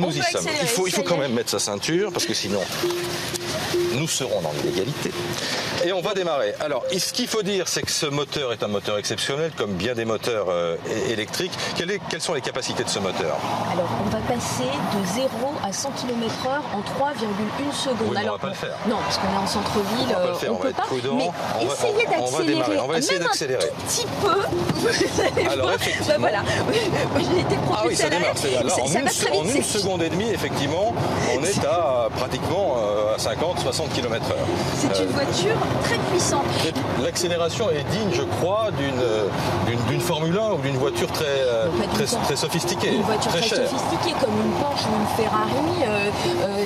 Nous y sommes. Il faut quand même mettre sa ceinture parce que sinon nous serons dans l'illégalité. Et on va démarrer. Alors, ce qu'il faut dire, c'est que ce moteur est un moteur exceptionnel, comme bien des moteurs électriques. Quelles sont les capacités de ce moteur? Alors, on va passer de 0 à 100 km/h en 3,1 secondes. Oui, alors, on va pas le faire. Non, parce qu'on est en centre-ville, on peut pas. Prudent. Mais essayez d'accélérer. On va essayer d'accélérer. Un tout petit peu. Alors, effectivement. Voilà. J'ai été Ah oui, ça démarre. Alors, en une seconde et demie, effectivement, on est à pratiquement à 50-60 km/h. C'est une voiture très puissante. L'accélération est digne, je crois, d'une Formule 1 ou d'une voiture très sophistiquée. Une voiture très chère. sophistiquée comme une Porsche ou une Ferrari,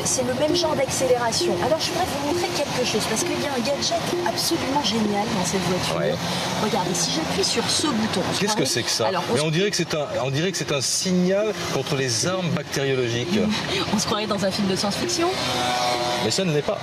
c'est le même genre d'accélération. Alors je voudrais vous montrer quelque chose parce qu'il y a un gadget absolument génial dans cette voiture. Ouais. Regardez, si j'appuie sur ce bouton. Qu'est-ce que c'est que ça? Mais on dirait que c'est un signal contre les armes bactériologiques. On se croirait dans un film de science-fiction. Mais ça ne l'est pas.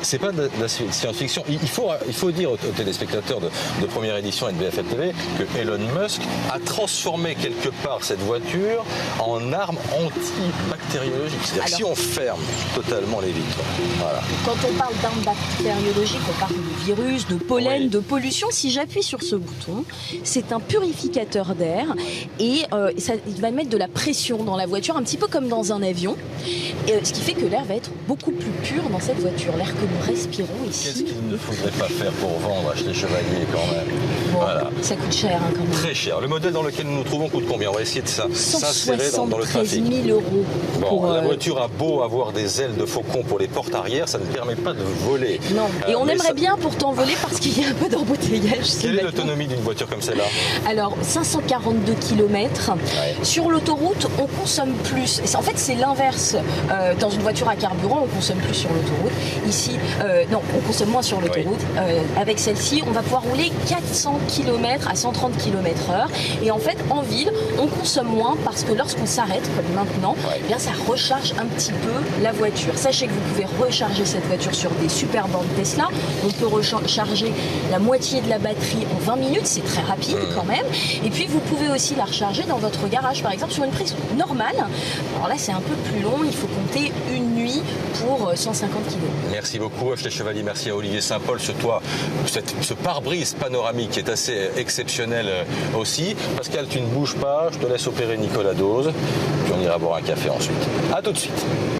C'est pas de la science-fiction. Il faut dire aux téléspectateurs de première édition et de BFM TV que Elon Musk a transformé quelque part cette voiture en arme antibactériologique. C'est-à-dire que si on ferme totalement les vitres, voilà. Quand on parle d'armes bactériologiques, on parle de virus, de pollen, oui, de pollution. Si j'appuie sur ce bouton, c'est un purificateur d'air et il va mettre de la pression dans la voiture, un petit peu comme dans un avion, ce qui fait que l'air va être beaucoup plus pur dans cette voiture, l'air que nous respirons ici. Qu'est-ce qu'il ne faudrait pas faire pour vendre acheter Chevalier quand même? Bon, voilà. Ça coûte cher quand même. Très cher. Le modèle dans lequel nous nous trouvons coûte combien? On va essayer de s'insérer dans le trafic. 173 000 euros. Bon, la voiture a beau avoir des ailes de faucon pour les portes arrière, ça ne permet pas de voler. Non, et on aimerait bien pourtant voler parce qu'il y a un peu d'embouteillage. Quelle est l'autonomie d'une voiture comme celle-là? Alors, 542 km. Ouais. Sur l'autoroute, on consomme plus. En fait, c'est l'inverse. Dans une voiture à carburant, on consomme plus sur l'autoroute. Ici, non, on consomme moins sur l'autoroute. Oui. Avec celle-ci, on va pouvoir rouler 400 km à 130 km/h. Et en fait, en ville, on consomme moins parce que lorsqu'on s'arrête, comme maintenant, ouais, eh bien, ça recharge un petit peu la voiture. Sachez que vous pouvez recharger cette voiture sur des super bornes Tesla. On peut recharger la moitié de la batterie en 20 minutes. C'est très rapide quand même. Et puis, vous pouvez aussi la recharger dans votre garage, par exemple, sur une prise normale. Alors là, c'est un peu plus long. Il faut compter une nuit pour 150 kg. Merci beaucoup, Acheté Chevalier. Merci à Olivier Saint-Paul. Ce pare-brise panoramique est assez exceptionnel aussi. Pascal, tu ne bouges pas. Je te laisse opérer Nicolas Dose. Puis on ira boire un café ensuite. À tout de suite.